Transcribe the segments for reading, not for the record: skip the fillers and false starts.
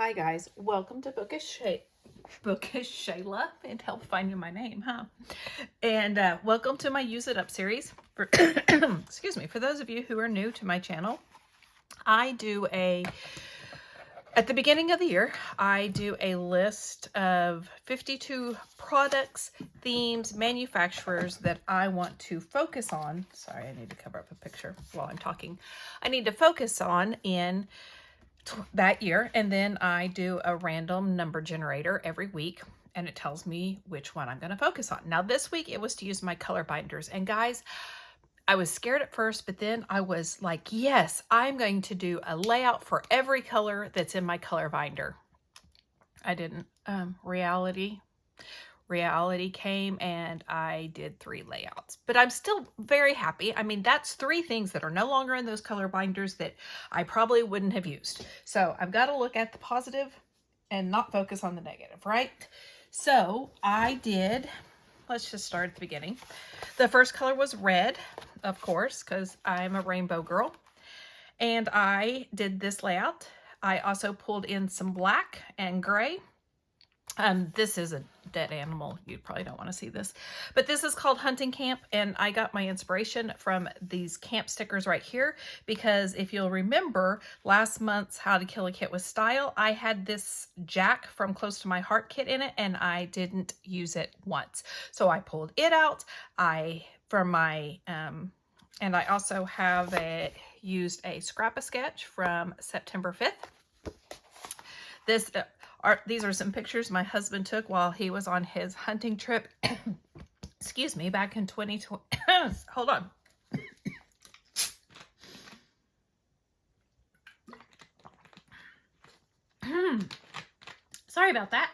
Hi guys, welcome to Bookish Shayla, and help finding my name, huh? And welcome to my Use It Up series. For excuse me, for those of you who are new to my channel, I do at the beginning of the year, I do a list of 52 products, themes, manufacturers that I want to focus on. Sorry, I need to cover up a picture while I'm talking. I need to focus on in that year, and then I do a random number generator every week, and it tells me which one I'm going to focus on. Now this week it was to use my color binders, and guys, I was scared at first, but then I was like, yes, I'm going to do a layout for every color that's in my color binder. I didn't. Reality came and I did 3 layouts, but I'm still very happy. I mean, that's 3 things that are no longer in those color binders that I probably wouldn't have used. So I've got to look at the positive and not focus on the negative, right? So I did, let's just start at the beginning. The first color was red, of course, because I'm a rainbow girl. And I did this layout. I also pulled in some black and gray. This is a dead animal. You probably don't want to see this, but this is called Hunting Camp, and I got my inspiration from these camp stickers right here, because if you'll remember last month's How to Kill a Kit with Style, I had this Jack from Close to My Heart kit in it, and I didn't use it once. So I pulled it out. And I also have used a Scrap-A-Sketch from September 5th. These are some pictures my husband took while he was on his hunting trip. Excuse me, back in 2020. Hold on. Sorry about that.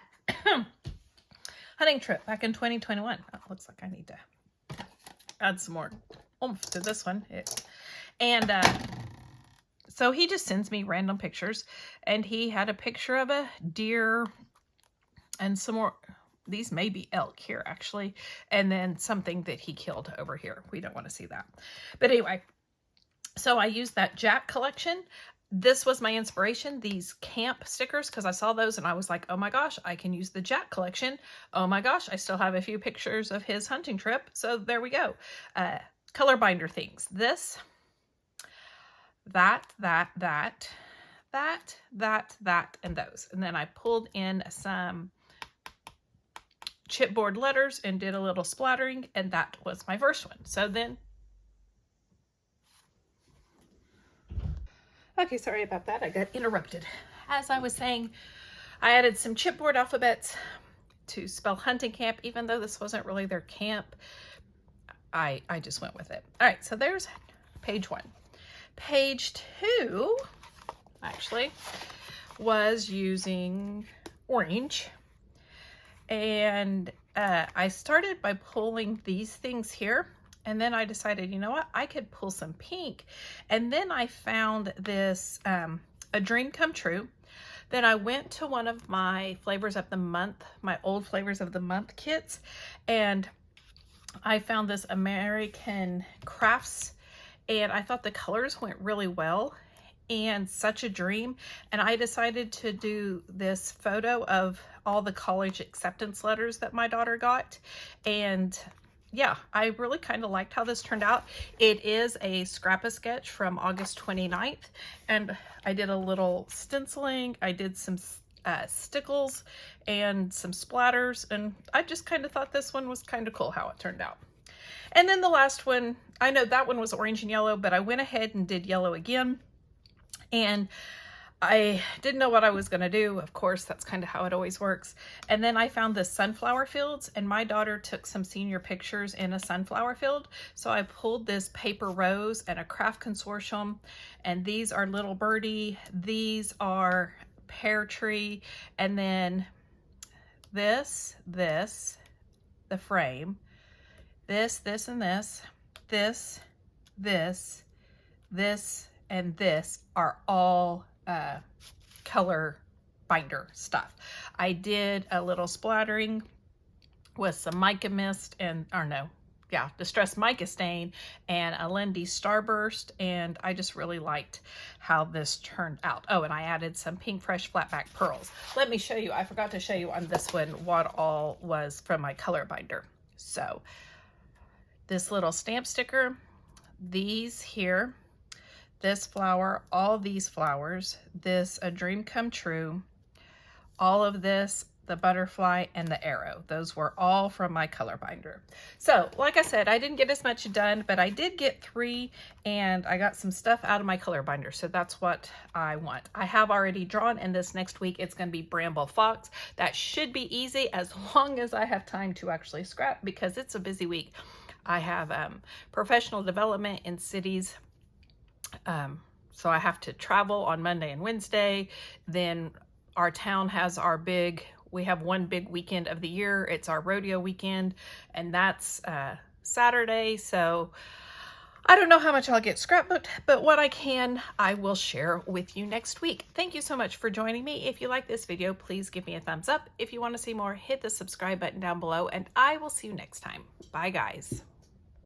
Hunting trip back in 2021. Oh, looks like I need to add some more oomph to this one. So he just sends me random pictures, and he had a picture of a deer and some more. These may be elk here, actually, and then something that he killed over here. We don't want to see that. But anyway, so I used that Jack collection. This was my inspiration, these camp stickers, because I saw those and I was like, oh my gosh, I can use the Jack collection. Oh my gosh, I still have a few pictures of his hunting trip. So there we go. Color binder things. This, that, and those. And then I pulled in some chipboard letters and did a little splattering, and that was my first one. So then, okay, sorry about that. I got interrupted. As I was saying, I added some chipboard alphabets to spell Hunting Camp, even though this wasn't really their camp. I just went with it. All right, so there's page 1. Page 2, actually, was using orange. And I started by pulling these things here. And then I decided, you know what, I could pull some pink. And then I found this, A Dream Come True. Then I went to one of my Flavors of the Month, my old Flavors of the Month kits. And I found this American Crafts, and I thought the colors went really well, and Such a Dream. And I decided to do this photo of all the college acceptance letters that my daughter got. And yeah, I really kind of liked how this turned out. It is a Scrap-A-Sketch from August 29th, and I did a little stenciling. I did some stickles and some splatters, and I just kind of thought this one was kind of cool how it turned out. And then the last one, I know that one was orange and yellow, but I went ahead and did yellow again. And I didn't know what I was going to do. Of course, that's kind of how it always works. And then I found the sunflower fields, and my daughter took some senior pictures in a sunflower field. So I pulled this Paper Rose and a Craft Consortium, and these are Little Birdie. These are Pear Tree. And then this, the frame, this, and this, and this are all color binder stuff. I did a little splattering with some mica mist, and, or no, Distressed Mica Stain and a Lindy Starburst, and I just really liked how this turned out. Oh, and I added some Pink Fresh Flatback Pearls. Let me show you, I forgot to show you on this one what all was from my color binder. So this little stamp sticker, these here, this flower, all these flowers, this A Dream Come True, all of this, the butterfly, and the arrow. Those were all from my color binder. So like I said, I didn't get as much done, but I did get 3, and I got some stuff out of my color binder. So that's what I want. I have already drawn, and this next week it's going to be Bramble Fox. That should be easy as long as I have time to actually scrap, because it's a busy week. I have professional development in cities. So I have to travel on Monday and Wednesday. Then our town has we have one big weekend of the year. It's our rodeo weekend, and that's Saturday. So I don't know how much I'll get scrapbooked, but what I can, I will share with you next week. Thank you so much for joining me. If you like this video, please give me a thumbs up. If you want to see more, hit the subscribe button down below, and I will see you next time. Bye, guys.